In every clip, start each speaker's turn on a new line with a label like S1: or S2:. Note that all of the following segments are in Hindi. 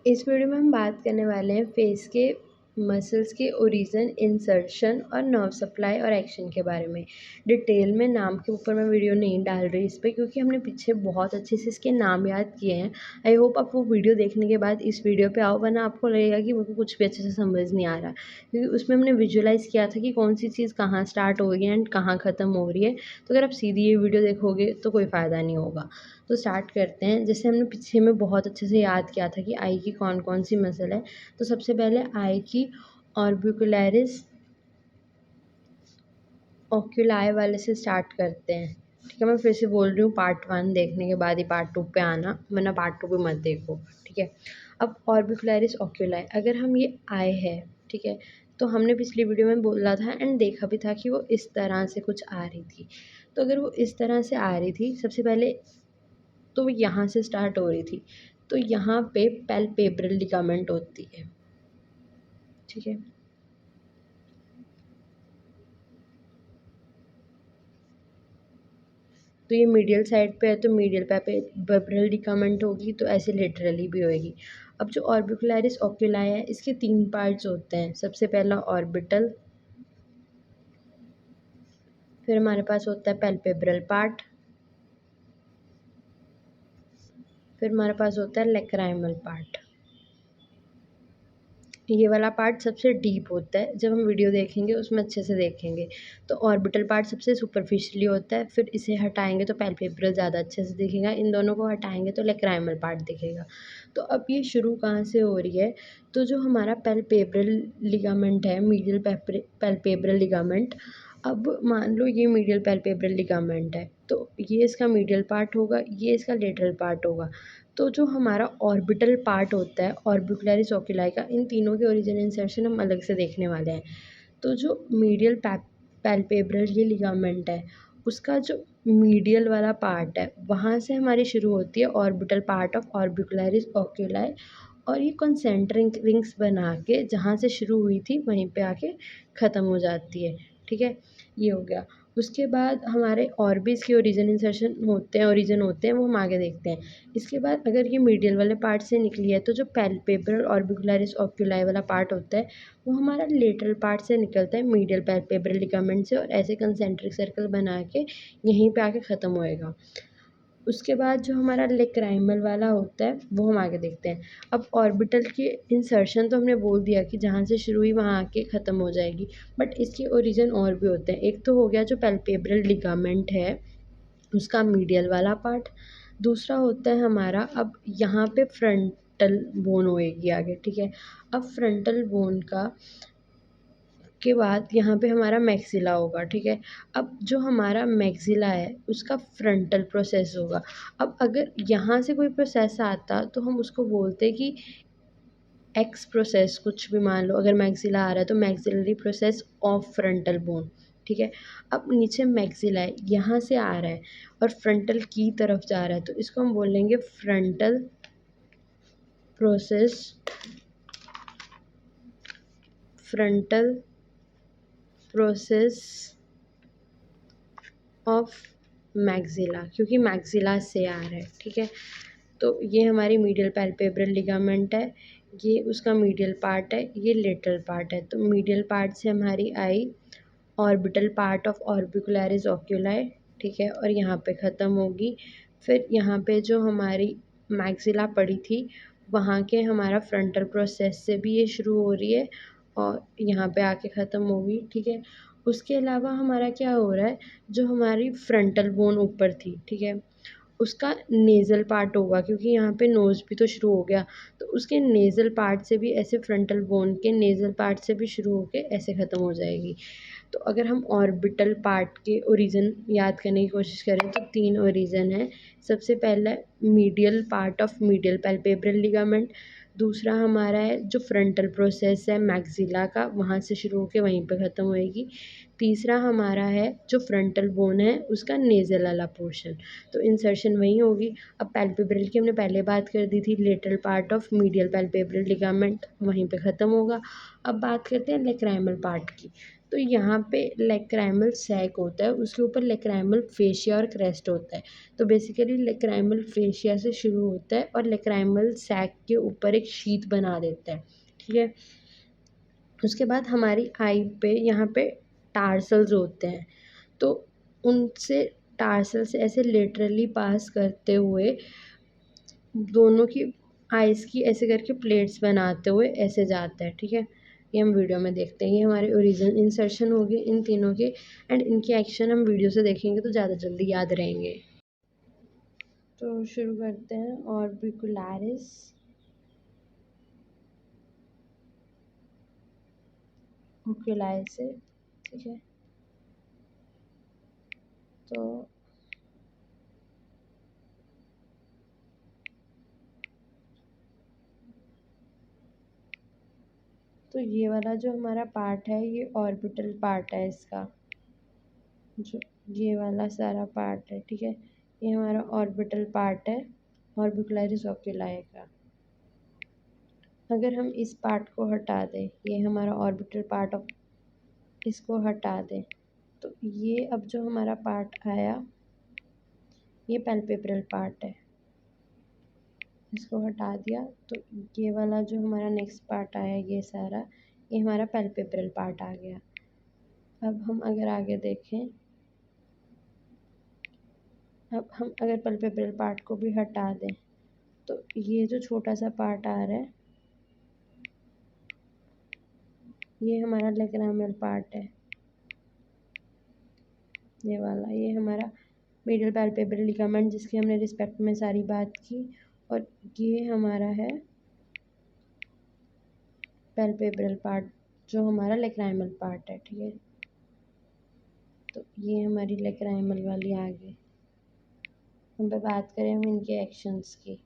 S1: इस वीडियो में हम बात करने वाले हैं फेस के मसल्स के ओरिजिन, इंसर्शन और नर्व सप्लाई और एक्शन के बारे में। डिटेल में नाम के ऊपर मैं वीडियो नहीं डाल रही इस पे, क्योंकि हमने पीछे बहुत अच्छे से इसके नाम याद किए हैं। आई होप आप वो वीडियो देखने के बाद इस वीडियो पे आओ, वरना आपको लगेगा कि मेरे को कुछ भी अच्छे से समझ नहीं आ रहा, क्योंकि उसमें हमने विजुअलाइज़ किया था कि कौन सी चीज़ कहाँ स्टार्ट हो रही है एंड कहाँ ख़त्म हो रही है। तो अगर आप सीधी ये वीडियो देखोगे तो कोई फ़ायदा नहीं होगा। तो स्टार्ट करते हैं। जैसे हमने पीछे में बहुत अच्छे से याद किया था कि आई की कौन कौन सी मसल है। तो सबसे पहले आई की ऑर्बिकुलरिस ओक्यूलाई वाले से स्टार्ट करते हैं। ठीक है, मैं फिर से बोल रही हूँ, पार्ट 1 देखने के बाद ही पार्ट 2 पे आना, वरना पार्ट 2 पे मत देखो। ठीक है, अब ऑर्बिकुलरिस ओक्यूलाई, अगर हम ये आई है, ठीक है, तो हमने पिछली वीडियो में बोला था एंड देखा भी था कि वो इस तरह से कुछ आ रही थी। तो अगर वो इस तरह से आ रही थी, सबसे पहले तो वो यहाँ से स्टार्ट हो रही थी, तो यहाँ पे पैल्पेब्रल लिगामेंट होती है। ठीक है, तो ये मीडियल साइड पे है, तो मीडियल पैल्पेब्रल लिगामेंट होगी, तो ऐसे लेटरली भी होएगी। अब जो ऑर्बिकुलरिस ओक्यूलाई है, इसके 3 पार्ट्स होते हैं। सबसे पहला ऑर्बिटल, फिर हमारे पास होता है पैल्पेब्रल पार्ट, फिर हमारे पास होता है लेक्राइमल पार्ट। ये वाला पार्ट सबसे डीप होता है, जब हम वीडियो देखेंगे उसमें अच्छे से देखेंगे। तो ऑर्बिटल पार्ट सबसे सुपरफिशियली होता है, फिर इसे हटाएंगे तो पैल्पेब्रल ज़्यादा अच्छे से दिखेगा, इन दोनों को हटाएंगे तो लेक्राइमल पार्ट दिखेगा। तो अब ये शुरू कहाँ से हो रही है, तो जो हमारा पैल्पेब्रल लिगामेंट है, मीडियल पैल्पेब्रल लिगामेंट, अब मान लो ये मीडियल पैल्पेब्रल लिगामेंट है, तो ये इसका मीडियल पार्ट होगा, ये इसका लेटरल पार्ट होगा। तो जो हमारा ऑर्बिटल पार्ट होता है ऑर्बिकुलरिस ओक्यूलाई का, इन तीनों के ओरिजिन इंसर्शन हम अलग से देखने वाले हैं। तो जो मीडियल पैल्पेब्रल ये लिगामेंट है, उसका जो मीडियल वाला पार्ट है, वहाँ से हमारी शुरू होती है ऑर्बिटल पार्ट ऑफ ऑर्बिकुलरिस ओक्यूलाई, और ये कॉन्सेंट्रिक रिंग्स बना के जहाँ से शुरू हुई थी वहीं पे आके ख़त्म हो जाती है। ठीक है, ये हो गया। उसके बाद हमारे और भी इसके ओरिजिन इंसर्शन होते हैं, ओरिजिन होते हैं, वो हम आगे देखते हैं। इसके बाद अगर ये मीडियल वाले पार्ट से निकली है, तो जो पैल्पेब्रल ऑर्बिकुलरिस ओक्यूलाई वाला पार्ट होता है, वो हमारा लेटरल पार्ट से निकलता है, मीडियल पैल्पेब्रल लिगामेंट से, और ऐसे कंसेंट्रिक सर्कल बना के यहीं पे आके ख़त्म होएगा। उसके बाद जो हमारा लेक्राइमल वाला होता है वो हम आगे देखते हैं। अब ऑर्बिटल की इंसर्शन तो हमने बोल दिया कि जहाँ से शुरू हुई वहाँ आके ख़त्म हो जाएगी, बट इसके ओरिजिन और भी होते हैं। एक तो हो गया जो पैल्पेब्रल लिगामेंट है, उसका मीडियल वाला पार्ट। दूसरा होता है हमारा, अब यहाँ पे फ्रंटल बोन होएगी आगे। ठीक है, अब फ्रंटल बोन का के बाद यहाँ पे हमारा मैक्सिला होगा। ठीक है, अब जो हमारा मैक्सिला है उसका फ्रंटल प्रोसेस होगा। अब अगर यहाँ से कोई प्रोसेस आता तो हम उसको बोलते कि एक्स प्रोसेस, कुछ भी मान लो, अगर मैक्सिला आ रहा है तो maxillary process of frontal bone. ठीक है, अब नीचे मैक्सिला है, यहाँ से आ रहा है और फ्रंटल की तरफ जा रहा है, तो इसको हम बोलेंगे frontal process, frontal process of maxilla, क्योंकि मैक्सिला से आ रहा है। ठीक है, तो ये हमारी मीडियल पैल्पेब्रल लिगामेंट है, ये उसका मीडियल पार्ट है, ये लेटरल पार्ट है। तो मीडियल पार्ट से हमारी आई ऑर्बिटल पार्ट ऑफ ऑर्बिकुलरिस ओक्यूलाई। ठीक है, और यहाँ पे ख़त्म होगी। फिर यहाँ पे जो हमारी मैक्सिला पड़ी थी, वहाँ के हमारा फ्रंटल प्रोसेस से भी ये शुरू हो रही है और यहाँ पे आके ख़त्म होगी। ठीक है, उसके अलावा हमारा क्या हो रहा है, जो हमारी फ्रंटल बोन ऊपर थी, ठीक है, उसका नेज़ल पार्ट होगा, क्योंकि यहाँ पे नोज़ भी तो शुरू हो गया, तो उसके नेज़ल पार्ट से भी ऐसे फ्रंटल बोन के नेज़ल पार्ट से भी शुरू होके ऐसे ख़त्म हो जाएगी। तो अगर हम ऑर्बिटल पार्ट के ओरिजिन याद करने की कोशिश करें तो 3 ओरिजिन है। सबसे पहला medial part of medial palpebral ligament, दूसरा हमारा है जो फ्रंटल प्रोसेस है मैक्सिला का, वहाँ से शुरू होकर वहीं पे ख़त्म होएगी। तीसरा हमारा है जो फ्रंटल बोन है उसका नेज़ल वाला पोर्शन, तो इंसर्शन वहीं होगी। अब पैल्पेब्रल की हमने पहले बात कर दी थी, lateral part of medial palpebral ligament वहीं पे ख़त्म होगा। अब बात करते हैं लेक्राइमल पार्ट की। तो यहाँ पे लेक्राइमल सैक होता है, उसके ऊपर लेक्राइमल फेशिया और क्रेस्ट होता है। तो बेसिकली लेक्राइमल फेशिया से शुरू होता है और लेक्राइमल सैक के ऊपर एक शीट बना देता है, ठीक है। उसके बाद हमारी आई पे यहाँ पे टार्सल्स होते हैं, तो उनसे टार्सल से ऐसे लेटरली पास करते हुए दोनों की आइज़ की ऐसे करके प्लेट्स बनाते हुए ऐसे जाता है, ठीक है। ये हम वीडियो में देखते हैं, ये हमारे ओरिजिनल इंसर्शन हो गए इन तीनों के, एंड इनके एक्शन हम वीडियो से देखेंगे तो ज़्यादा जल्दी याद रहेंगे। तो शुरू करते हैं ऑर्बिकुलरिस, ओक्यूलाई से, ठीक है। तो ये वाला जो हमारा पार्ट है ये ऑर्बिटल पार्ट है इसका, जो ये वाला सारा पार्ट है, ठीक है। ये हमारा ऑर्बिटल पार्ट है ऑर्बिकुलरिस ओक्यूलाई का। अगर हम इस पार्ट को हटा दें, ये हमारा ऑर्बिटल पार्ट ऑफ, इसको हटा दें, तो ये अब जो हमारा पार्ट आया ये पैल्पेब्रल पार्ट है, इसको हटा दिया तो ये वाला जो हमारा नेक्स्ट पार्ट आया ये सारा, ये हमारा पैल्पेब्रल पार्ट आ गया। अब हम अगर आगे देखें, अब हम अगर पैल्पेब्रल पार्ट को भी हटा दें तो ये जो छोटा सा पार्ट आ रहा है ये हमारा लेग्रामल पार्ट है, ये वाला, ये हमारा मीडियल पैल्पेब्रल लिगामेंट जिसकी हमने रिस्पेक्ट में सारी बात की, और ये हमारा है पैल्पेब्रल पार्ट जो हमारा लेग्रामल पार्ट है, ठीक है। तो ये हमारी लेग्रामल वाली आ गई। हम पे बात करें हम इनके एक्शंस की,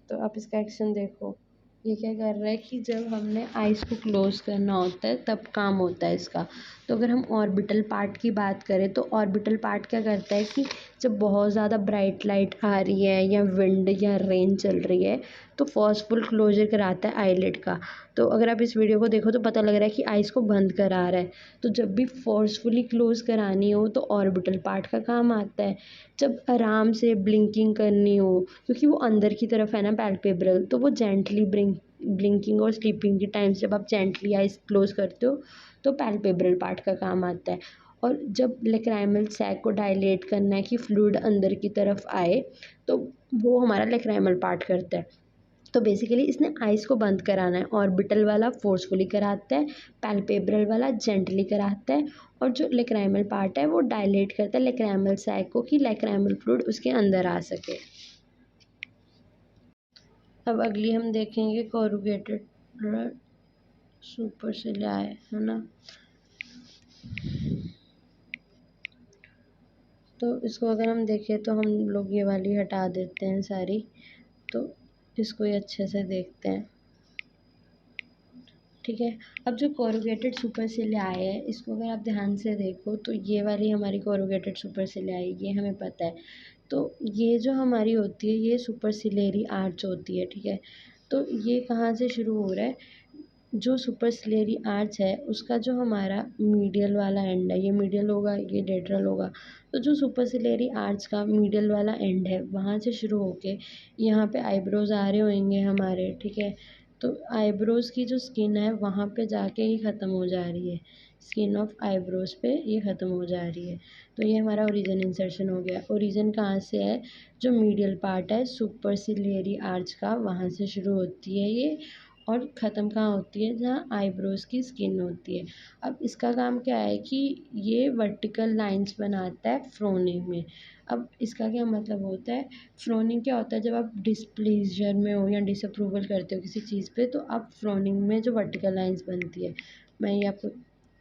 S1: तो आप इसका एक्शन देखो। ये क्या कर रहा है कि जब हमने आइज़ को क्लोज़ करना होता है तब काम होता है इसका। तो अगर हम ऑर्बिटल पार्ट की बात करें तो ऑर्बिटल पार्ट क्या करता है कि जब बहुत ज़्यादा ब्राइट लाइट आ रही है या विंड या रेन चल रही है तो फोर्सफुल क्लोजर कराता है आईलिड का। तो अगर आप इस वीडियो को देखो तो पता लग रहा है कि आइज़ को बंद करा रहा है। तो जब भी फोर्सफुली क्लोज़ करानी हो तो ऑर्बिटल पार्ट का काम आता है। जब आराम से ब्लिंकिंग करनी हो, क्योंकि वो अंदर की तरफ है ना पैल्पेब्रल, तो वो जेंटली ब्लिंकिंग और स्लीपिंग के टाइम जब आप जेंटली आइज क्लोज करते हो तो पैल्पेब्रल पार्ट का काम आता है। और जब लेक्राइमल सैक को डायलेट करना है कि फ्लूइड अंदर की तरफ आए तो वो हमारा लेक्राइमल पार्ट करता है। तो बेसिकली इसने आइज़ को बंद कराना है, ऑर्बिटल वाला फोर्सफुली कराता है, पैल्पेब्रल वाला जेंटली कराता है, और जो लेक्राइमल पार्ट है वो डायलेट करता है लेक्राइमल सैक को कि लेक्राइमल फ्लूइड उसके अंदर आ सके। अब अगली हम देखेंगे कोरुगेटेड सुपरसिलियाई, है ना। तो इसको अगर हम देखें तो हम लोग ये वाली हटा देते हैं सारी, तो इसको ये अच्छे से देखते हैं, ठीक है। अब जो कोरुगेटेड सुपरसिलियाई है इसको अगर आप ध्यान से देखो तो ये वाली हमारी कोरुगेटेड सुपरसिलियाई ये हमें पता है। तो ये जो हमारी होती है ये सुपरसिलियरी आर्च होती है, ठीक है। तो ये कहाँ से शुरू हो रहा है, जो सुपरसिलियरी आर्च है उसका जो हमारा मीडियल वाला एंड है, ये मीडियल होगा ये लेटरल होगा। तो जो सुपरसिलियरी आर्च का मीडियल वाला एंड है वहाँ से शुरू होके यहाँ पे आईब्रोज आ रहे होंगे हमारे, ठीक है। तो आईब्रोज़ की जो स्किन है वहाँ पे जाके ही ख़त्म हो जा रही है, स्किन ऑफ आईब्रोज़ पे ये ख़त्म हो जा रही है। तो ये हमारा ओरिजिन इंसर्शन हो गया। ओरिजिन कहाँ से है, जो मीडियल पार्ट है सुपरसिलियरी आर्च का वहाँ से शुरू होती है ये, और ख़त्म कहाँ होती है, जहाँ आईब्रोज़ की स्किन होती है। अब इसका काम क्या है कि ये वर्टिकल लाइंस बनाता है फ्रोनिंग में। अब इसका क्या मतलब होता है, फ्रोनिंग क्या होता है, जब आप डिस्प्लेजर में हो या डिसअप्रूवल करते हो किसी चीज़ पे तो आप फ्रोनिंग में जो वर्टिकल लाइंस बनती है, मैं ये आपको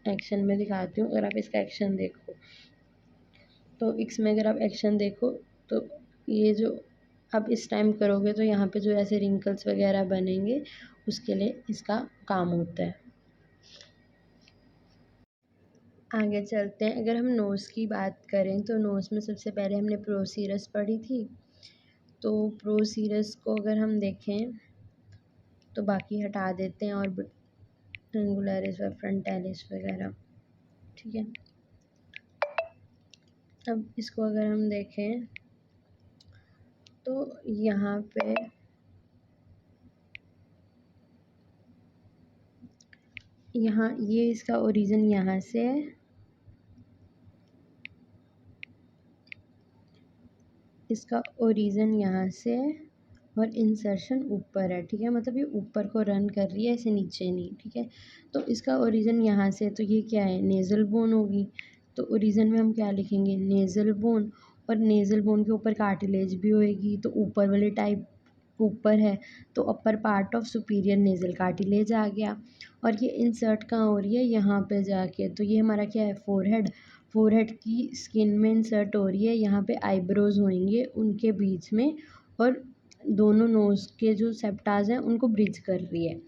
S1: एक्शन में दिखाती हूँ। अगर आप इसका एक्शन देखो तो इसमें अगर आप एक्शन देखो तो ये जो आप इस टाइम करोगे तो यहाँ पे जो ऐसे रिंकल्स वगैरह बनेंगे उसके लिए इसका काम होता है। आगे चलते हैं। अगर हम नोज़ की बात करें तो नोज़ में सबसे पहले हमने प्रोसीरस पढ़ी थी। तो प्रोसीरस को अगर हम देखें तो बाकी हटा देते हैं और एंगुलरिस और फ्रंटालिस वगैरह, ठीक है। अब इसको अगर हम देखें तो यहाँ पे ये इसका ओरिजिन यहाँ से है, इसका ओरिजिन यहाँ से है और इंसर्शन ऊपर है, ठीक है। मतलब ये ऊपर को रन कर रही है, ऐसे नीचे नहीं, ठीक है। तो इसका ओरिजिन यहाँ से, तो ये क्या है, नेज़ल बोन होगी। तो ओरिजिन में हम क्या लिखेंगे, नेज़ल बोन। और नेज़ल बोन के ऊपर कार्टिलेज भी होएगी, तो ऊपर वाले टाइप ऊपर है, तो upper part of superior nasal cartilage आ गया। और ये इंसर्ट कहाँ हो रही है, यहाँ पे जाके। तो ये हमारा क्या है, फोरहेड। फोरहेड की स्किन में इंसर्ट हो रही है, यहाँ पे आईब्रोज होंगे उनके बीच में, और दोनों नोज़ के जो सेप्टाज हैं उनको ब्रिज कर रही है।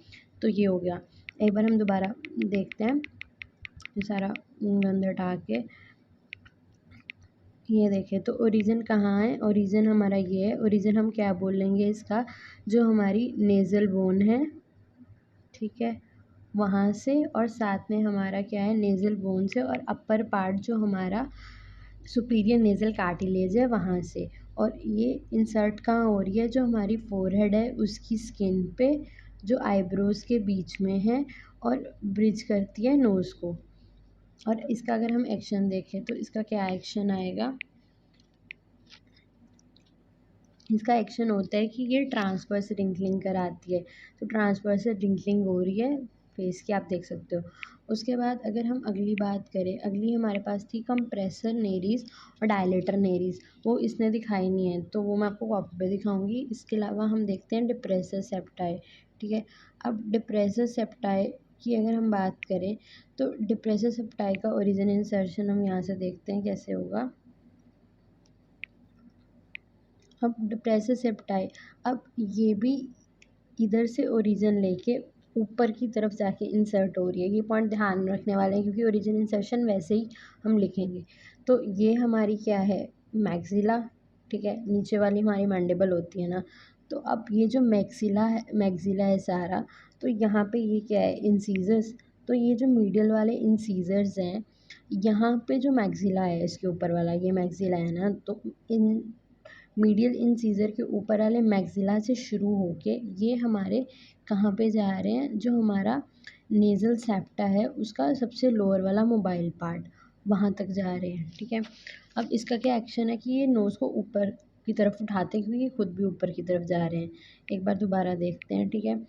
S1: तो ये हो गया। एक बार हम दोबारा देखते हैं, ये सारा गंद हटा के। ये देखें तो ओरिजिन कहाँ है, ओरिजिन हमारा ये है। ओरिजिन हम क्या बोलेंगे इसका, जो हमारी नेज़ल बोन है, ठीक है, वहाँ से, और साथ में हमारा क्या है, नेज़ल बोन से, और अपर पार्ट जो हमारा सुपीरियर नेज़ल कार्टिलेज है वहाँ से। और ये इंसर्ट कहाँ हो रही है, जो हमारी फोरहेड है उसकी स्किन पे, जो आईब्रोज के बीच में है, और ब्रिज करती है नोज़ को। और इसका अगर हम एक्शन देखें तो इसका क्या एक्शन आएगा, इसका एक्शन होता है कि ये ट्रांसवर्स रिंकलिंग कराती है। तो ट्रांसवर्स रिंकलिंग हो रही है फेस की, आप देख सकते हो। उसके बाद अगर हम अगली बात करें, अगली हमारे पास थी कंप्रेसर नेरीज और डायलेटर नेरीज। वो इसने दिखाई नहीं है, तो वो मैं आपको कॉपी पे दिखाऊंगी। इसके अलावा हम देखते हैं डिप्रेसर सेप्टाई, ठीक है। अब डिप्रेसर सेप्टाई की अगर हम बात करें तो डिप्रेसर सेप्टाई का ओरिजिन इंसर्शन हम यहाँ से देखते हैं कैसे होगा। अब डिप्रेसर सेप्टाई, अब ये भी इधर से ओरिजिन लेके ऊपर की तरफ जाके इंसर्ट हो रही है। ये पॉइंट ध्यान में रखने वाले हैं, क्योंकि ओरिजिन इंसर्शन वैसे ही हम लिखेंगे। तो ये हमारी क्या है, मैक्सिला, ठीक है। नीचे वाली हमारी मैंडिबल होती है ना। तो अब ये जो मैक्सिला है सारा, तो यहाँ पे ये क्या है, इंसीजर्स। तो ये जो मीडियल वाले इंसीजर्स हैं, यहाँ पे जो मैक्सिला है इसके ऊपर वाला, ये मैक्सिला है ना, तो इन मीडियल इंसीजर के ऊपर वाले मैक्सिला से शुरू होके ये हमारे कहाँ पे जा रहे हैं, जो हमारा नेज़ल सेप्टा है उसका सबसे लोअर वाला मोबाइल पार्ट, वहाँ तक जा रहे हैं, ठीक है। अब इसका क्या एक्शन है कि ये नोज़ को ऊपर की तरफ उठाते हैं, क्योंकि ये खुद भी ऊपर की तरफ जा रहे हैं। एक बार दोबारा देखते हैं, ठीक है।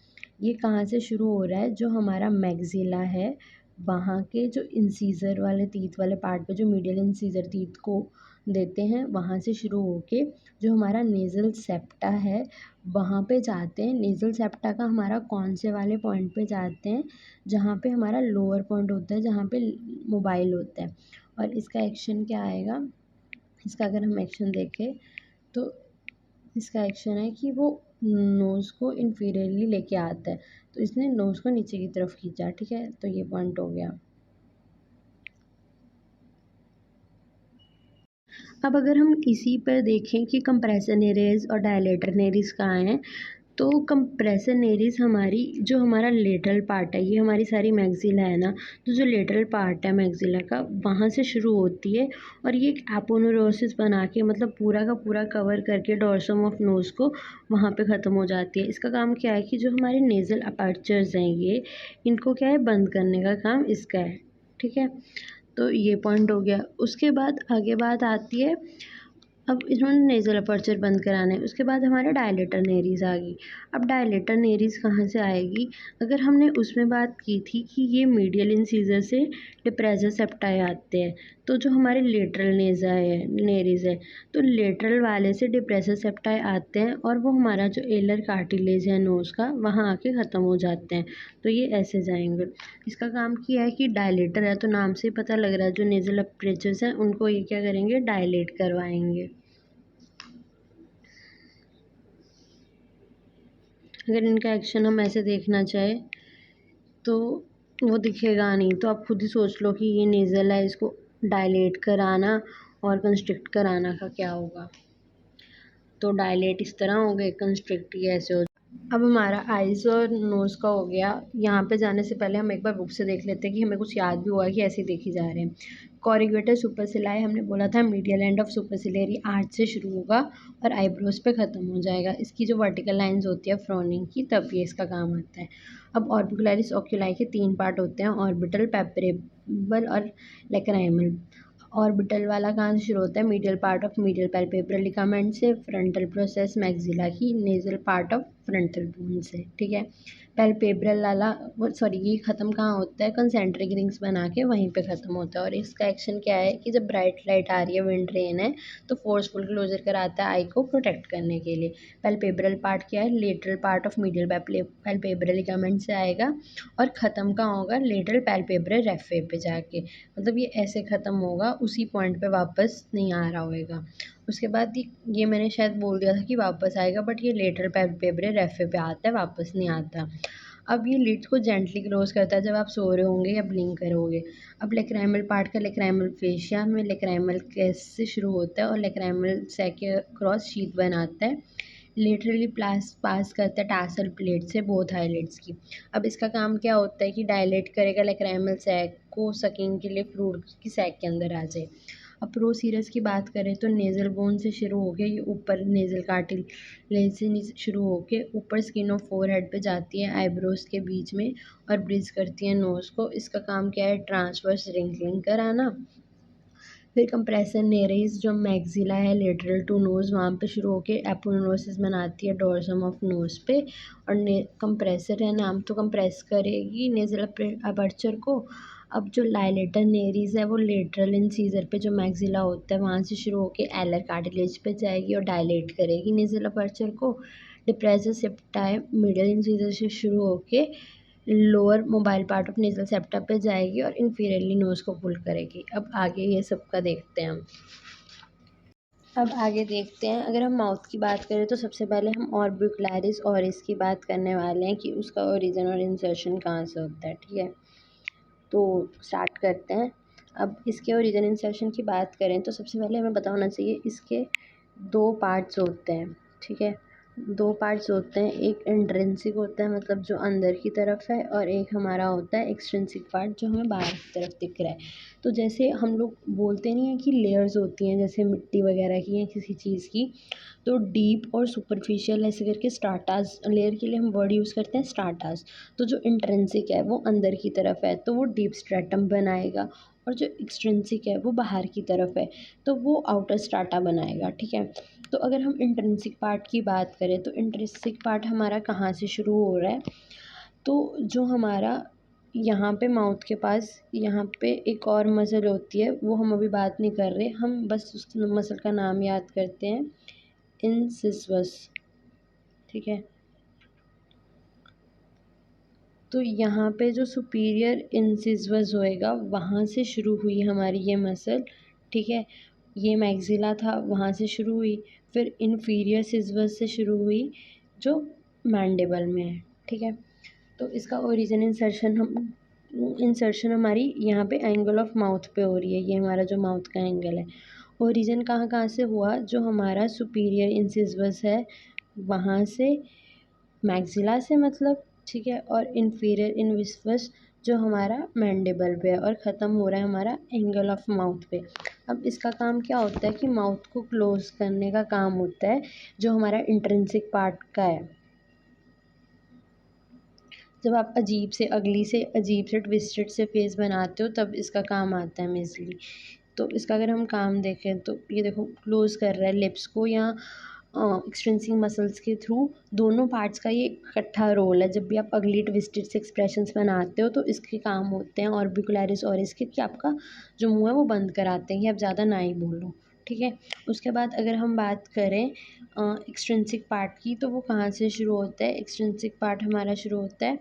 S1: ये कहाँ से शुरू हो रहा है, जो हमारा मैक्सिला है वहाँ के जो इंसीजर वाले टीथ वाले पार्ट पे, जो मीडियल इंसीजर टीथ को देते हैं, वहाँ से शुरू होके जो हमारा नेज़ल सेप्टा है वहाँ पे जाते हैं। नेज़ल सेप्टा का हमारा कौन से वाले पॉइंट पे जाते हैं, जहाँ पे हमारा लोअर पॉइंट होता है, जहाँ पे मोबाइल होता है। और इसका एक्शन क्या आएगा, इसका अगर हम एक्शन देखें तो इसका एक्शन है कि वो नोज़ को इन्फीरियरली लेके आता है। तो इसने नोज़ को नीचे की तरफ खींचा, ठीक है। तो ये पॉइंट हो गया। अब अगर हम इसी पर देखें कि कंप्रेसर नेरीज और डायलेटर नेरीज कहाँ हैं, तो कंप्रेसर नेरीज हमारी, जो हमारा लेटरल पार्ट है, ये हमारी सारी मैक्सिला है ना, तो जो लेटरल पार्ट है मैक्सिला का, वहाँ से शुरू होती है। और ये एक एपोनेुरोसिस बना के, मतलब पूरा का पूरा कवर करके डोर्सम ऑफ नोज़ को वहाँ पे ख़त्म हो जाती है। इसका काम क्या है कि जो हमारे नेज़ल अपर्चर्स हैं, ये इनको क्या है, बंद करने का काम इसका है, ठीक है। तो ये पॉइंट हो गया। उसके बाद आगे बात आती है, अब इन्होंने नेज़ल अपर्चर बंद कराना है, उसके बाद हमारे डायलेटर नेरीज़ आ गई। अब डायलेटर नेरीज़ कहाँ से आएगी, अगर हमने उसमें बात की थी कि ये मीडियल इंसीजर से डिप्रेसर सेप्टाई आते हैं, तो जो हमारे लेटरल नेरीज़ है, तो लेटरल वाले से डिप्रेसर सेप्टाई आते हैं, और वो हमारा जो एलर कार्टिलेज है नोज़ का, वहाँ आके ख़त्म हो जाते हैं। तो ये ऐसे जाएंगे। इसका काम किया है कि डायलेटर है, तो नाम से ही पता लग रहा है, जो नेज़ल अपर्चर्स हैं उनको ये क्या करेंगे, डायलेट करवाएंगे। अगर इनका एक्शन हम ऐसे देखना चाहें तो वो दिखेगा नहीं। तो आप खुद ही सोच लो कि ये नेज़ल है, इसको डायलेट कराना और कंस्ट्रिक्ट कराना का क्या होगा। तो डायलेट इस तरह हो गए, कंस्ट्रिक्ट ये ऐसे हो। अब हमारा आइज़ और नोज़ का हो गया। यहाँ पे जाने से पहले हम एक बार बुक से देख लेते हैं कि हमें कुछ याद भी हुआ कि ऐसे देखे जा रहे हैं। कॉरिगेटेड सुपरसिलाई हमने बोला था मीडियल एंड ऑफ सुपरसिलियरी आर्च से शुरू होगा और आईब्रोज पे ख़त्म हो जाएगा। इसकी जो वर्टिकल लाइंस होती है फ्रोनिंग की, तब ये इसका काम आता है। अब ऑर्बिकुलरिस ओक्यूलाई के 3 पार्ट होते हैं, ऑर्बिटल, पेपरेबल और लैक्राइमल। ऑर्बिटल वाला कहाँ से शुरू होता है? Medial part of medial palpebral ligament से, फ्रंटल प्रोसेस मैक्सिला की nasal part of frontal bone से, ठीक है। पैल्पेब्रल वाला ये ख़त्म कहाँ होता है? कंसेंट्रिक रिंग्स बना के वहीं पे ख़त्म होता है। और इसका एक्शन क्या है कि जब ब्राइट लाइट आ रही है, विंड रेन है, तो फोर्सफुल क्लोजर कराता है आई को प्रोटेक्ट करने के लिए। पैल्पेब्रल पार्ट क्या है? Lateral part of medial palpebral ligament से आएगा और ख़त्म कहाँ होगा? लेटरल पैल्पेब्रल रेफे पे जाके। मतलब ये ऐसे ख़त्म होगा, उसी पॉइंट पे वापस नहीं आ रहा होएगा। उसके बाद ये मैंने शायद बोल दिया था कि वापस आएगा, बट ये लेटरल पैल्पेब्रल रेफे पे आता है, वापस नहीं आता। अब ये लिड्स को जेंटली क्लोज करता है जब आप सो रहे होंगे या ब्लिंक करोगे। अब लेक्राइमल पार्ट का लेक्राइमल फेशिया में लेक्राइमल केस से शुरू होता है और लेक्राइमल सैक के क्रॉस शीथ बनाता है। लेटरली पास करता है टासल प्लेट से बोथ आईलिड्स की। अब इसका काम क्या होता है कि डायलेट करेगा लेक्राइमल सैक को, सकिंग के लिए फ्लूइड की सैक के अंदर आ जाए। अब प्रोसीरस की बात करें तो नेज़ल बोन से शुरू होके ये ऊपर नेज़ल कार्टिलेज से शुरू होके ऊपर स्किन ऑफ फोरहेड पे जाती है आईब्रोज के बीच में और ब्रिज करती है नोज़ को। इसका काम क्या है? ट्रांसवर्स रिंकलिंग कराना। फिर कंप्रेसर नेरिस जो मैक्सिला है लेटरल टू नोज़, वहाँ पे शुरू होके एपोनेउरोसिस बनाती है डोर्सम ऑफ नोज़ पे। और कंप्रेसर है, नाम तो कंप्रेस करेगी नेज़ल अपर्चर को। अब जो लाइलेटर नेरिस है वो लेटरल इंसीजर पे जो मैक्सिला होता है वहाँ से शुरू होके एलर कार्टिलेज पे जाएगी और डायलेट करेगी नेज़ल अपर्चर को। डिप्रेसर सेप्टाई मिडल इंसीजर से शुरू होके lower mobile part of nasal septa पे जाएगी और इन्फीरियरली नोज़ को पुल करेगी। अब आगे ये सब का देखते हैं हम। अब आगे देखते हैं, अगर हम माउथ की बात करें तो सबसे पहले हम ऑर्बिकुलरिस ऑरिस की बात करने वाले हैं कि उसका ओरिजिन और इंसर्शन कहाँ से होता है, ठीक है। तो स्टार्ट करते हैं। अब इसके ओरिजिन इंसर्शन की बात करें तो सबसे पहले हमें पता होना चाहिए इसके 2 पार्ट्स होते हैं, ठीक है। 2 पार्ट्स होते हैं, एक इंट्रिंसिक होता है मतलब जो अंदर की तरफ है, और एक हमारा होता है एक्सट्रिंसिक पार्ट जो हमें बाहर की तरफ दिख रहा है। तो जैसे हम लोग बोलते नहीं है कि लेयर्स होती हैं जैसे मिट्टी वगैरह की या किसी चीज़ की, तो डीप और सुपरफिशियल ऐसे करके स्ट्राटास लेयर के लिए हम वर्ड यूज़ करते हैं स्ट्राटास। तो जो इंट्रिंसिक है वो अंदर की तरफ है तो वो डीप स्ट्रेटम बनाएगा, और जो एक्सट्रिंसिक है वो बाहर की तरफ है तो वो आउटर स्ट्राटा बनाएगा, ठीक है। तो अगर हम इंट्रिंसिक पार्ट की बात करें तो इंट्रिंसिक पार्ट हमारा कहाँ से शुरू हो रहा है? तो जो हमारा यहाँ पे माउथ के पास यहाँ पे एक और मसल होती है, वो हम अभी बात नहीं कर रहे, हम बस उस मसल का नाम याद करते हैं, इंसिसवस, ठीक है। तो यहाँ पे जो सुपीरियर इंसिसवस होएगा वहाँ से शुरू हुई हमारी ये मसल, ठीक है। ये मैक्सिला था, वहाँ से शुरू हुई, फिर इन्फीरियर सिसवस से शुरू हुई जो मैंडिबल में है, ठीक है। तो इसका ओरिजिन इंसर्शन हमारी यहाँ पे एंगल ऑफ माउथ पे हो रही है, ये हमारा जो माउथ का एंगल है। ओरिजिन कहाँ कहाँ से हुआ? जो हमारा सुपीरियर इंसिसवस है वहाँ से, मैक्सिला से मतलब, ठीक है। और इन्फीरियर इनविस्वस जो हमारा मैंडिबल पे है, और ख़त्म हो रहा है हमारा एंगल ऑफ माउथ पे। अब इसका काम क्या होता है कि माउथ को क्लोज करने का काम होता है जो हमारा इंट्रिंसिक पार्ट का है। जब आप अजीब से अगली से अजीब से ट्विस्टेड से फेस बनाते हो तब इसका काम आता है मेजली। तो इसका अगर हम काम देखें तो ये देखो क्लोज कर रहा है लिप्स को, या एक्सटेंसिंग मसल्स के थ्रू दोनों पार्ट्स का ये इकट्ठा रोल है। जब भी आप अगली ट्विस्टेड से एक्सप्रेशंस बनाते हो तो इसके काम होते हैं ऑर्बिकुलरिस और इसके कि आपका जो मुंह है वो बंद कराते हैं कि आप ज़्यादा ना ही बोलो, ठीक है। उसके बाद अगर हम बात करें एक्सट्रिंसिक पार्ट की, तो वो कहाँ से शुरू होता है? एक्सट्रिंसिक पार्ट हमारा शुरू होता है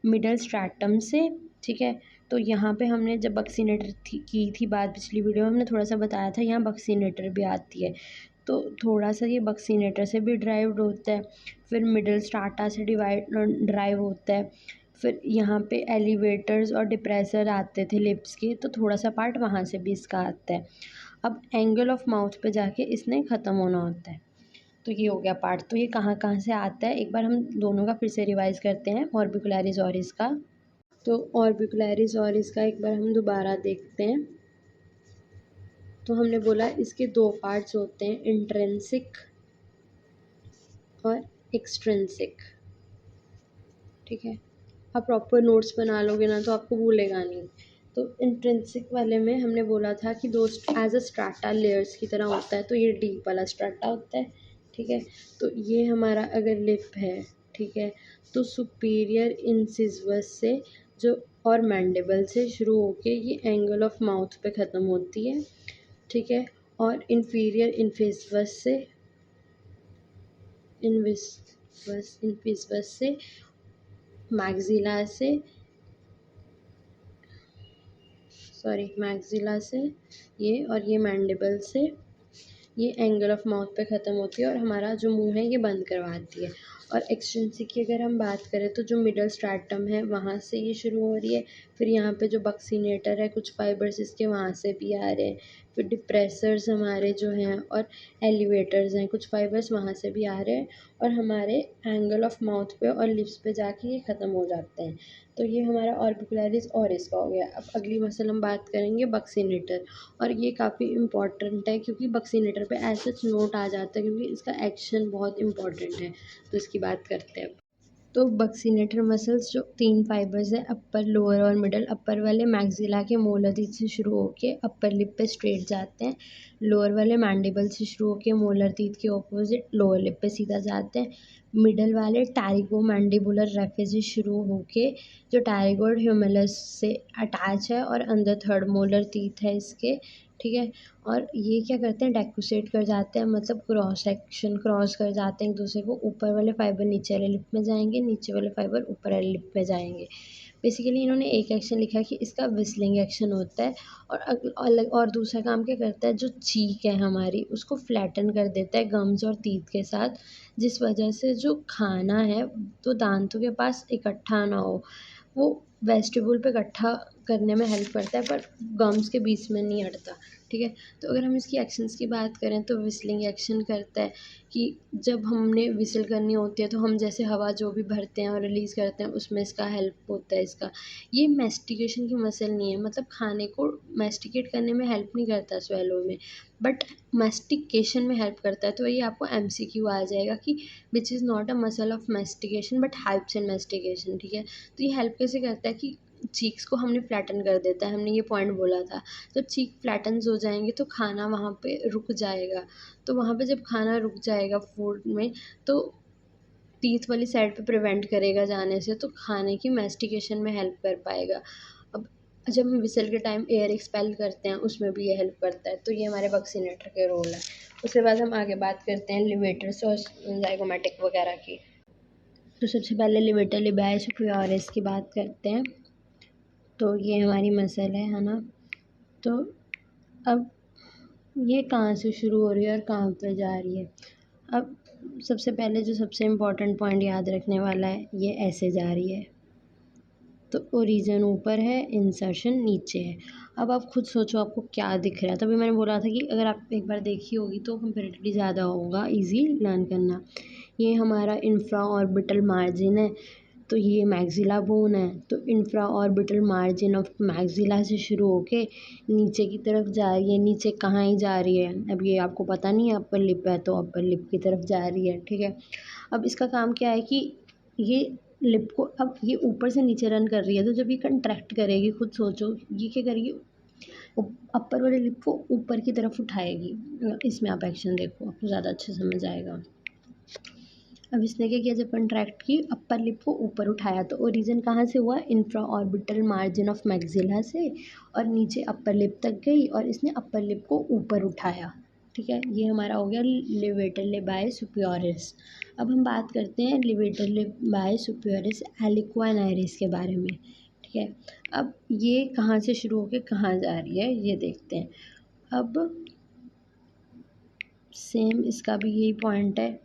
S1: मिडल स्ट्रैटम से, ठीक है। तो यहाँ पे हमने जब बक्सीनेटर की थी बात पिछली वीडियो में, हमने थोड़ा सा बताया था यहाँ बक्सीनेटर भी आती है, तो थोड़ा सा ये बक्सीनेटर से भी ड्राइव्ड होता है। फिर मिडल स्ट्राटा से ड्राइव होता है। फिर यहाँ पे एलिवेटर्स और डिप्रेसर आते थे लिप्स के, तो थोड़ा सा पार्ट वहाँ से भी इसका आता है। अब एंगल ऑफ माउथ पे जाके इसने ख़त्म होना होता है। तो ये हो गया पार्ट। तो ये कहाँ कहाँ से आता है, एक बार हम दोनों का फिर से रिवाइज़ करते हैं, ऑर्बिकुलरिस ऑरिस का। तो ऑर्बिकुलरिस ऑरिस का एक बार हम दोबारा देखते हैं। तो हमने बोला इसके दो पार्ट्स होते हैं, इंट्रिंसिक और एक्सट्रिंसिक। ठीक है, आप प्रॉपर नोट्स बना लोगे ना तो आपको भूलेगा नहीं। तो इंट्रिंसिक वाले में हमने बोला था कि दो एज अ स्ट्राटा लेयर्स की तरह होता है, तो ये डीप वाला स्ट्राटा होता है। ठीक है, तो ये हमारा अगर लिप है, ठीक है, तो सुपीरियर इंसिसवस से जो और मैंडिबल से शुरू होके ये एंगल ऑफ माउथ पे ख़त्म होती है। ठीक है, और इन्फीरियर इन्फिसवस से इन्फिसवस से मैक्सिला से मैक्सिला से ये, और ये मैंडिबल से ये एंगल ऑफ माउथ पे ख़त्म होती है और हमारा जो मुंह है ये बंद करवाती है। और एक्सट्रिंसिक की अगर हम बात करें तो जो मिडल स्ट्रैटम है वहाँ से ये शुरू हो रही है। फिर यहाँ पे जो बक्सीनेटर है, कुछ फाइबर्स इसके वहाँ से भी आ रहे हैं। फिर डिप्रेसर्स हमारे जो हैं और एलिवेटर्स हैं, कुछ फाइबर्स वहाँ से भी आ रहे हैं और हमारे एंगल ऑफ माउथ पे और लिप्स पे जाके ये ख़त्म हो जाते हैं। तो ये हमारा ऑर्बिकुलरिस ऑरिस का हो गया। अब अगली मसल हम बात करेंगे बक्सीनेटर, और ये काफ़ी इम्पॉर्टेंट है क्योंकि बक्सीनेटर पे ऐसा नोट आ जाता है क्योंकि इसका एक्शन बहुत इम्पॉर्टेंट है। तो इसकी बात करते हैं। तो बक्सीनेटर मसल्स जो 3 फाइबर्स है, अपर, लोअर और मिडल। अपर वाले मैक्सिला के मोलर टीथ से शुरू होके अपर लिप पे स्ट्रेट जाते हैं। लोअर वाले मैंडिबल से शुरू होके मोलर टीथ के ऑपोजिट लोअर लिप पे सीधा जाते हैं। मिडल वाले टैरिगो मैंडिबुलर रेफे से शुरू होके जो टैरिगोड ह्यूमेरस से अटैच है और अंदर थर्ड मोलर टीथ है इसके। ठीक है, और ये क्या करते हैं, डेकोसेट कर जाते हैं, मतलब क्रॉस सेक्शन क्रॉस कर जाते हैं एक दूसरे को। ऊपर वाले फाइबर नीचे वाले लिप में जाएंगे, नीचे वाले फाइबर ऊपर वाले लिप में जाएंगे। बेसिकली इन्होंने एक एक्शन लिखा है कि इसका विस्लिंग एक्शन होता है। और अलग और दूसरा काम क्या करता है, जो चीक है हमारी उसको फ्लैटन कर देता है गम्स और टीथ के साथ, जिस वजह से जो खाना है वो दांतों के पास इकट्ठा ना हो। वो वेस्टिबुल पे इकट्ठा करने में हेल्प करता है पर गम्स के बीच में नहीं अड़ता। ठीक है, तो अगर हम इसकी एक्शंस की बात करें तो विस्लिंग एक्शन करता है कि जब हमने विसल करनी होती है तो हम जैसे हवा जो भी भरते हैं और रिलीज़ करते हैं उसमें इसका हेल्प होता है इसका। ये मैस्टिकेशन की मसल नहीं है, मतलब खाने को मैस्टिकेट करने में हेल्प नहीं करता स्वेलो में, बट मैस्टिकेशन में हेल्प करता है। तो ये आपको MCQ आ जाएगा कि which is not a muscle of mastication but helps in mastication. ठीक है, तो ये हेल्प कैसे करता है कि चीक्स को हमने फ्लैटन कर देता है, हमने ये पॉइंट बोला था। जब चीक फ्लैटन्स हो जाएंगे तो खाना वहाँ पे रुक जाएगा। तो वहाँ पे जब खाना रुक जाएगा फूड में, तो टीथ वाली साइड पे प्रिवेंट करेगा जाने से, तो खाने की मैस्टिकेशन में हेल्प कर पाएगा। अब जब हम विसल के टाइम एयर एक्सपेल करते हैं उसमें भी ये हेल्प करता है। तो ये हमारे बक्सीनेटर के रोल है। उसके बाद हम आगे बात करते हैं लिवेटर्स और जाइगोमेटिक वगैरह की। तो सबसे पहले लिवेटर लिबाई सुपीरियरिस की बात करते हैं। तो ये हमारी मसल है ना। तो अब ये कहाँ से शुरू हो रही है और कहाँ पर जा रही है। अब सबसे पहले जो सबसे इम्पोर्टेंट पॉइंट याद रखने वाला है, ये ऐसे जा रही है। तो ओरिजिन ऊपर है, इंसर्शन नीचे है। अब आप खुद सोचो आपको क्या दिख रहा है। तभी मैंने बोला था कि अगर आप एक बार देखी होगी तो कंपैरेटिवली ज़्यादा होगा ईजी लर्न करना। ये हमारा इंफ्रा ऑर्बिटल मार्जिन है, तो ये मैक्सिला बोन है। तो infra orbital margin of maxilla से शुरू होके नीचे की तरफ जा रही है। नीचे कहाँ ही जा रही है, अब ये आपको पता नहीं है। अपर लिप है तो अपर लिप की तरफ जा रही है। ठीक है, अब इसका काम क्या है कि ये लिप को, अब ये ऊपर से नीचे रन कर रही है, तो जब ये कंट्रैक्ट करेगी, खुद सोचो ये क्या करेगी, अपर वाले लिप को ऊपर की तरफ उठाएगी। इसमें आप एक्शन देखो, आपको ज़्यादा अच्छे समझ आएगा। अब इसने क्या किया, जब कंट्रैक्ट की अपर लिप को ऊपर उठाया, तो ओरिजिन कहाँ से हुआ, infra orbital margin of maxilla से, और नीचे अपर लिप तक गई और इसने अपर लिप को ऊपर उठाया। ठीक है, ये हमारा हो गया लिवेटर लिबाई सुपीरियरिस। अब हम बात करते हैं लिवेटर लिबाई सुपीरियरिस एलिक्वानाइरिस के बारे में। ठीक है, अब ये कहाँ से शुरू होकर कहाँ जा रही है ये देखते हैं। अब सेम इसका भी यही पॉइंट है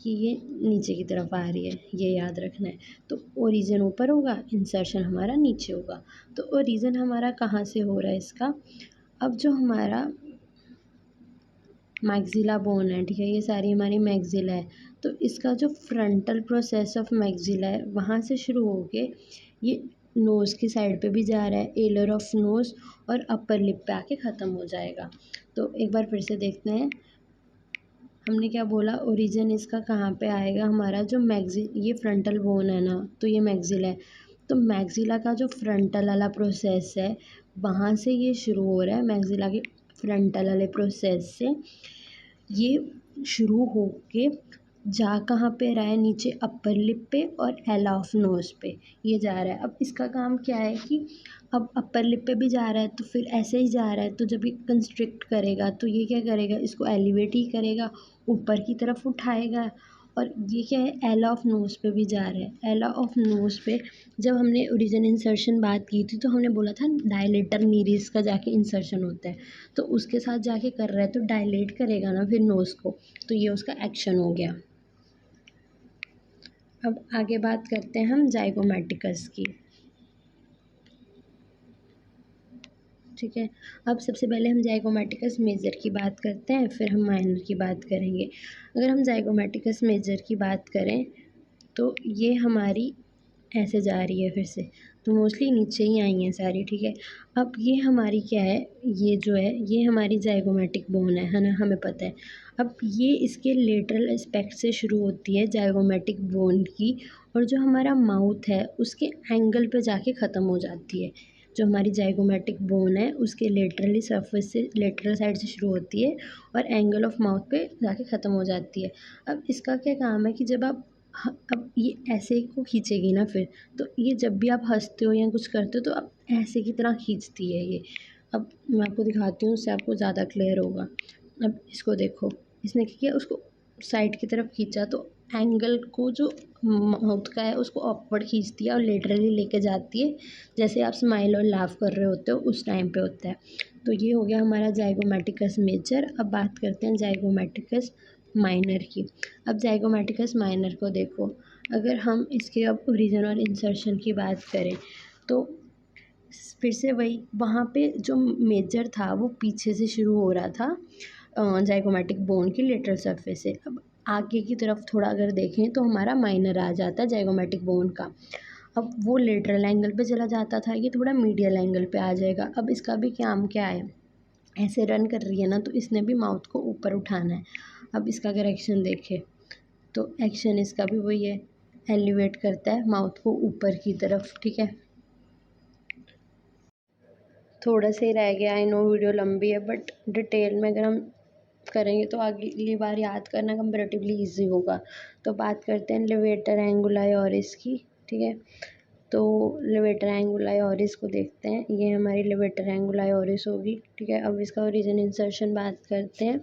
S1: कि ये नीचे की तरफ आ रही है, ये याद रखना है। तो ओरिजिन ऊपर होगा, इंसर्शन हमारा नीचे होगा। तो ओरिजिन हमारा कहाँ से हो रहा है इसका, अब जो हमारा मैक्सिला बोन है, ठीक है, ये सारी हमारी मैक्सिला है। तो इसका जो फ्रंटल प्रोसेस ऑफ मैक्सिला है वहाँ से शुरू होके ये नोज़ की साइड पे भी जा रहा है, एलर ऑफ नोज़, और अपर लिप पे आके ख़त्म हो जाएगा। तो एक बार फिर से देखते हैं, हमने क्या बोला, ओरिजिन इसका कहाँ पे आएगा, हमारा जो ये फ्रंटल बोन है ना, तो ये मैक्सिला है। तो मैक्सिला का जो फ्रंटल वाला प्रोसेस है वहाँ से ये शुरू हो रहा है, मैक्सिला के फ्रंटल वाले प्रोसेस से ये शुरू होके जा कहाँ पे रहा है, नीचे अपर लिप पे और एला ऑफ नोज़ पे ये जा रहा है। अब इसका काम क्या है कि अब अपर लिप पे भी जा रहा है तो फिर ऐसे ही जा रहा है, तो जब ये कंस्ट्रिक्ट करेगा तो ये क्या करेगा, इसको एलिवेट ही करेगा, ऊपर की तरफ उठाएगा। और ये क्या है, एला ऑफ नोज़ पे भी जा रहा है। एला ऑफ नोज़ पे जब हमने ओरिजिन इंसर्शन बात की थी तो हमने बोला था डायलेटर नीरिस का जाके इंसर्शन होता है, तो उसके साथ जाके कर रहा है तो डायलेट करेगा ना फिर नोज़ को, तो ये उसका एक्शन हो गया। अब आगे बात करते हैं हम जाइगोमैटिकस की, ठीक है। अब सबसे पहले हम जाइगोमैटिकस मेजर की बात करते हैं, फिर हम माइनर की बात करेंगे। अगर हम जाइगोमैटिकस मेजर की बात करें तो ये हमारी ऐसे जा रही है फिर से, तो मोस्टली नीचे ही आई हैं सारी, ठीक है। अब ये हमारी क्या है, ये जो है ये हमारी जाइगोमैटिक बोन है ना, हमें पता है। अब ये इसके लेटरल एस्पेक्ट से शुरू होती है जाइगोमैटिक बोन की, और जो हमारा माउथ है उसके एंगल पे जाके ख़त्म हो जाती है। जो हमारी जाइगोमैटिक बोन है उसके लेटरली सरफेस से, लेटरल साइड से शुरू होती है और एंगल ऑफ माउथ पे जाके ख़त्म हो जाती है। अब इसका क्या काम है कि जब आप अब ये ऐसे को खींचेगी ना फिर, तो ये जब भी आप हँसते हो या कुछ करते हो तो अब ऐसे की तरह खींचती है ये। अब मैं आपको दिखाती हूँ, उससे आपको ज़्यादा क्लियर होगा। अब इसको देखो, इसने क्या किया, उसको साइड की तरफ खींचा तो एंगल को जो माउथ का है उसको अपवर्ड खींचती है और लेटरली लेके जाती है, जैसे आप स्माइल और लाफ कर रहे होते हो उस टाइम पे होता है। तो ये हो गया हमारा जाइगोमैटिकस मेजर। अब बात करते हैं जाइगोमैटिकस माइनर की। अब जाइगोमैटिकस माइनर को देखो, अगर हम इसके अब ओरिजिन और इंसर्शन की बात करें तो फिर से वही, वहाँ पे जो मेजर था वो पीछे से शुरू हो रहा था जाइगोमैटिक बोन की लेटरल सरफेस से। अब आगे की तरफ थोड़ा अगर देखें तो हमारा माइनर आ जाता है जाइगोमैटिक बोन का। अब वो लेटरल एंगल पे चला जाता था, ये थोड़ा मीडियल एंगल पे आ जाएगा। अब इसका भी काम क्या है, ऐसे रन कर रही है ना, तो इसने भी माउथ को ऊपर उठाना है। अब इसका अगर एक्शन देखें तो एक्शन इसका भी वही है, एलिवेट करता है माउथ को ऊपर की तरफ, ठीक है। थोड़ा सा ही रह गया, आई नो वीडियो लंबी है, बट डिटेल में अगर हम करेंगे तो अगली बार याद करना कंपैरेटिवली इजी होगा। तो बात करते हैं लेवेटर एंगुलाई ऑरिस की, ठीक है। तो लेवेटर एंगुलाई ऑरिस को देखते हैं, ये हमारी लेवेटर एंगुलाई ऑरिस होगी, ठीक है। अब इसका ओरिजिन इंसर्शन बात करते हैं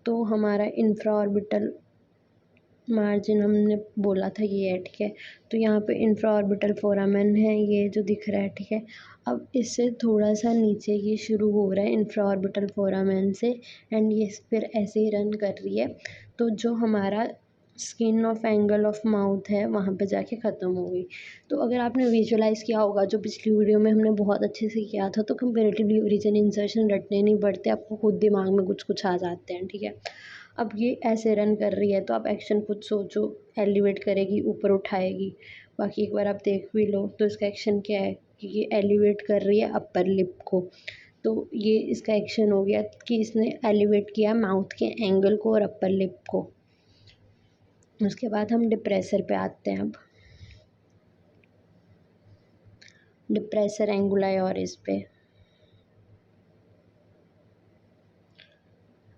S1: तो हमारा इंफ्रा ऑर्बिटल मार्जिन हमने बोला था ये है, ठीक है। तो यहाँ पे इंफ्रा ऑर्बिटल फोरामेन है, ये जो दिख रहा है, ठीक है। अब इससे थोड़ा सा नीचे ये शुरू हो रहा है इंफ्रा ऑर्बिटल फोरामेन से, एंड ये फिर ऐसे ही रन कर रही है। तो जो हमारा skin of angle of mouth है वहाँ पे जाके ख़त्म हो गई। तो अगर आपने विजुअलाइज़ किया होगा, जो पिछली वीडियो में हमने बहुत अच्छे से किया था, तो कंपेरेटिवली ओरिजिन इंसर्शन रटने नहीं पड़ते, आपको खुद दिमाग में कुछ कुछ आ जाते हैं, ठीक है। अब ये ऐसे रन कर रही है तो आप एक्शन खुद सोचो, एलिवेट करेगी, ऊपर उठाएगी। बाकी एक बार आप देख भी लो तो इसका एक्शन क्या है कि ये एलिवेट कर रही है अपर लिप को। तो ये इसका एक्शन हो गया कि इसने एलिवेट किया माउथ के एंगल को और अपर लिप को। उसके बाद हम डिप्रेसर पे आते हैं। अब डिप्रेसर एंगुलाई ऑरिस पे,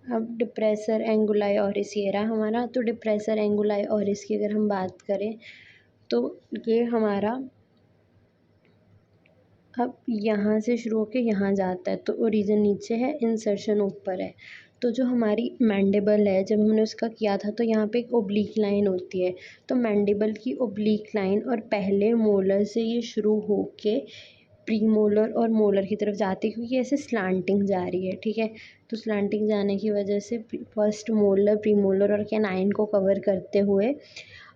S1: अब डिप्रेसर एंगुलाई ऑरिस ये रहा हमारा। तो डिप्रेसर एंगुलाई ऑरिस की अगर हम बात करें तो ये हमारा अब यहाँ से शुरू होके यहाँ जाता है, तो ओरिजिन नीचे है, इंसर्शन ऊपर है। तो जो हमारी मैंडिबल है, जब हमने उसका किया था तो यहाँ पे एक ओब्लीक लाइन होती है, तो मैंडिबल की ओब्लीक लाइन और पहले मोलर से ये शुरू होके प्रीमोलर और मोलर की तरफ जाती है, क्योंकि ऐसे स्लांटिंग जा रही है, ठीक है। तो स्लांटिंग जाने की वजह से फर्स्ट मोलर, प्रीमोलर और कैनाइन को कवर करते हुए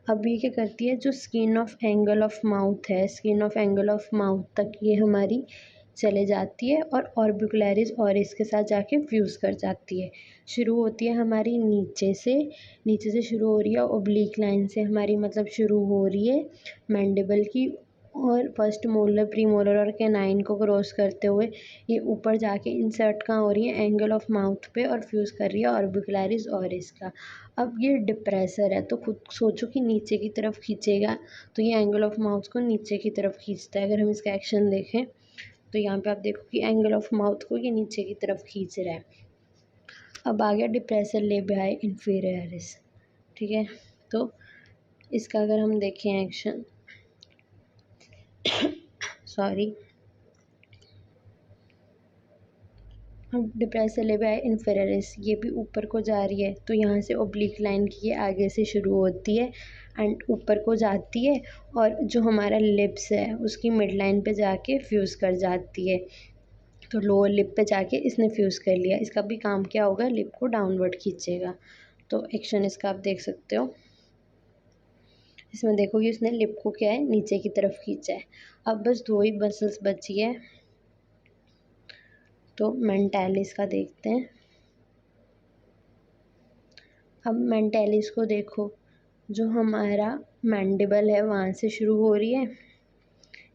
S1: अब ये क्या करती है, जो skin of angle of mouth है, skin of angle of mouth तक ये हमारी चले जाती है और ऑर्बिकुलरिस ऑरिस के साथ जाके फ्यूज़ कर जाती है। शुरू होती है हमारी नीचे से शुरू हो रही है, ओब्लीक लाइन से हमारी मतलब शुरू हो रही है मैंडिबल की, और फर्स्ट मोलर, प्रीमोलर और कैनाइन को क्रॉस करते हुए ये ऊपर जाके इंसर्ट कहाँ हो रही है, एंगल ऑफ माउथ पे, और फ्यूज़ कर रही है ऑर्बिकुलरिस ऑरिस का। अब ये डिप्रेसर है, तो खुद सोचो कि नीचे की तरफ खींचेगा, तो ये एंगल ऑफ माउथ को नीचे की तरफ खींचता है। अगर हम इसका एक्शन देखें तो यहाँ पे आप देखो कि एंगल ऑफ माउथ को ये नीचे की तरफ खींच रहा है। अब आ गया डिप्रेसर लेबियाई इंफीरियरिस, ठीक है। तो इसका अगर हम देखें एक्शन सॉरी, अब डिप्रेसर लेबियाई इंफीरियरिस ये भी ऊपर को जा रही है, तो यहाँ से ओब्लिक लाइन की ये आगे से शुरू होती है एंड ऊपर को जाती है, और जो हमारा लिप्स है उसकी मिड लाइन पे जाके फ्यूज़ कर जाती है। तो लोअर लिप पे जाके इसने फ्यूज़ कर लिया। इसका भी काम क्या होगा, लिप को डाउनवर्ड खींचेगा। तो एक्शन इसका आप देख सकते हो, इसमें देखो कि उसने लिप को क्या है, नीचे की तरफ खींचा है। अब बस 2 ही मसल्स बची है, तो मेंटालिस का देखते हैं। अब मेंटालिस को देखो, जो हमारा मैंडिबल है वहाँ से शुरू हो रही है,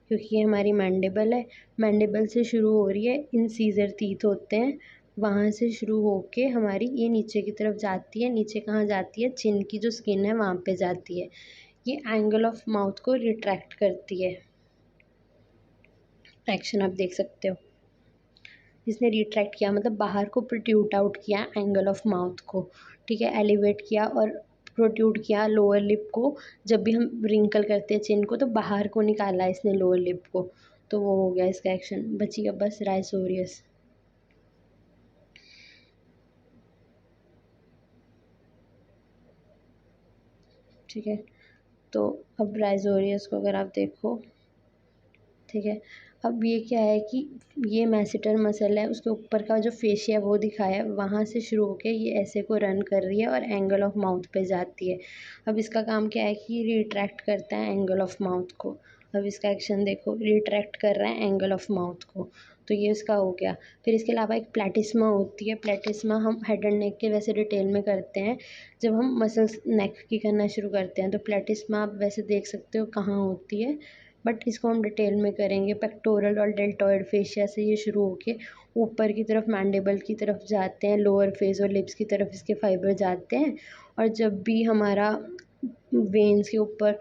S1: क्योंकि ये हमारी मैंडिबल है, मैंडिबल से शुरू हो रही है, इंसीजर टीथ होते हैं, वहाँ से शुरू होके हमारी ये नीचे की तरफ जाती है। नीचे कहाँ जाती है, चिन की जो स्किन है वहाँ पे जाती है। ये एंगल ऑफ माउथ को रिट्रैक्ट करती है। एक्शन आप देख सकते हो, इसने रिट्रैक्ट किया मतलब बाहर को प्रोट्रूड आउट किया एंगल ऑफ माउथ को, ठीक है, एलिवेट किया और प्रोट्रूड किया लोअर लिप को। जब भी हम रिंकल करते हैं चिन को तो बाहर को निकाला इसने लोअर लिप को, तो वो हो गया इसका एक्शन। बची अब बस राइसोरियस, ठीक है। तो अब राइजोरियस को अगर आप देखो, ठीक है, अब ये क्या है कि ये मैसेटर मसल है, उसके ऊपर का जो फेशिया वो दिखाया है, वहाँ से शुरू होके ये ऐसे को रन कर रही है और एंगल ऑफ माउथ पे जाती है। अब इसका काम क्या है कि रिट्रैक्ट करता है एंगल ऑफ माउथ को। अब इसका एक्शन देखो, रिट्रैक्ट कर रहा है एंगल ऑफ माउथ को, तो ये इसका हो गया। फिर इसके अलावा एक प्लेटिस्मा होती है, प्लेटिस्मा हम हेड एंड नेक के वैसे डिटेल में करते हैं जब हम मसल्स नेक की करना शुरू करते हैं। तो प्लेटिस्मा आप वैसे देख सकते हो कहाँ होती है, बट इसको हम डिटेल में करेंगे। पेक्टोरल और डेल्टॉइड फेशिया से ये शुरू होके ऊपर की तरफ मैंडिबल की तरफ जाते हैं, लोअर फेस और लिप्स की तरफ इसके फाइबर जाते हैं, और जब भी हमारा वेन्स के ऊपर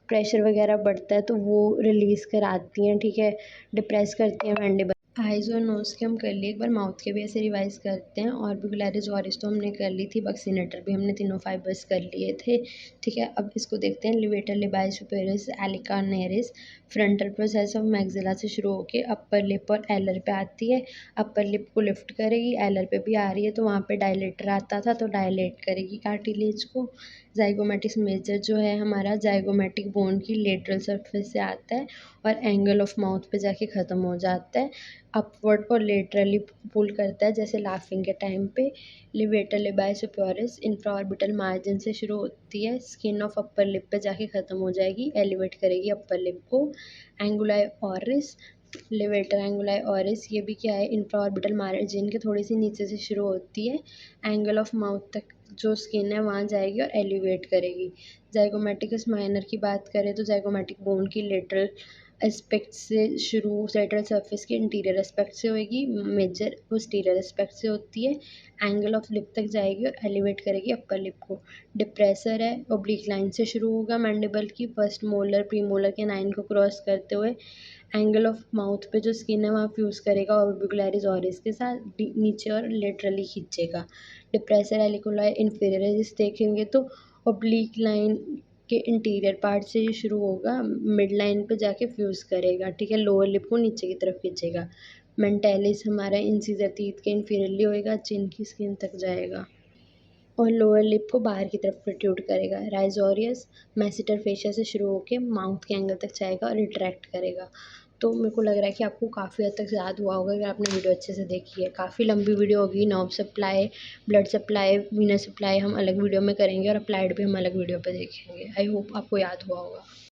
S1: प्रेशर वगैरह बढ़ता है तो वो रिलीज़ कराती हैं, ठीक है, डिप्रेस करती हैं मैंडिबल। आइज़ और नोज़ के हम कर लिए, एक बार माउथ के भी ऐसे रिवाइज़ करते हैं। ऑर्बिकुलरिस ऑरिस तो हमने कर ली थी, बक्सीनेटर भी हमने तीनों फाइबर्स कर लिए थे, ठीक है। अब इसको देखते हैं, levator labii superioris alaeque nasi frontal process of maxilla से शुरू होके अपर लिप और एलर पे आती है। अपर लिप को लिफ्ट करेगी, एलर पे भी आ रही है, तो वहाँ पे डायलेटर आता था तो डायलेट करेगी कार्टिलेज को। जाइगोमेटिक्स मेजर जो है हमारा जाइगोमेटिक बोन की लेटरल सरफेस से आता है और एंगल ऑफ माउथ पे जाके ख़त्म हो जाता है। अपवर्ड और लेटरली पुल करता है, जैसे लाफिंग के टाइम पे। लिवेटर लिबाई सुपेरियस इंफ्राऑर्बिटल मार्जिन से शुरू होती है, स्किन ऑफ अपर लिप पे जाके ख़त्म हो जाएगी, एलिवेट करेगी अपर लिप को। एंगुलाई ऑरिस, लिवेटर एंगुलाई ऑरिस, ये भी क्या है, इंफ्राऑर्बिटल मार्जिन के थोड़ी सी नीचे से शुरू होती है, एंगल ऑफ माउथ तक जो स्किन है वहाँ जाएगी और एलिवेट करेगी। जाइगोमेटिकस माइनर की बात करें तो जाइगोमेटिक बोन की लेटरल एस्पेक्ट से शुरू, लेटरल सरफेस के इंटीरियर एस्पेक्ट से होएगी, मेजर पोस्टीरियर एस्पेक्ट से होती है, एंगल ऑफ लिप तक जाएगी और एलिवेट करेगी अपर लिप को। डिप्रेसर है, ओब्लिक लाइन से शुरू होगा मैंडिबल की, फर्स्ट मोलर प्रीमोलर के नाइन को क्रॉस करते हुए एंगल ऑफ माउथ पे जो स्किन है वहाँ फ्यूज़ करेगा ऑर्बिकुलरिस ऑरिस के साथ, नीचे और लेटरली खींचेगा। डिप्रेसर एलिकुलाई इंफीरियरिस देखेंगे तो ओब्लिक लाइन के इंटीरियर पार्ट से ये शुरू होगा, मिड लाइन पे जाके फ्यूज़ करेगा, ठीक है, लोअर लिप को नीचे की तरफ खींचेगा। मेंटालिस हमारा इंसीजर टीथ के इंफीरियरली होएगा, चिन की स्किन तक जाएगा और लोअर लिप को बाहर की तरफ प्रोट्रूड करेगा। राइजोरियस मैसेटर फेशिया से शुरू होकर माउथ के एंगल तक जाएगा और रिट्रैक्ट करेगा। तो मेरे को लग रहा है कि आपको काफ़ी हद तक याद हुआ होगा अगर आपने वीडियो अच्छे से देखी है। काफ़ी लंबी वीडियो होगी। Nerve supply, blood supply, Venus supply हम अलग वीडियो में करेंगे और अप्लाइड भी हम अलग वीडियो पे देखेंगे। आई होप आपको याद हुआ होगा।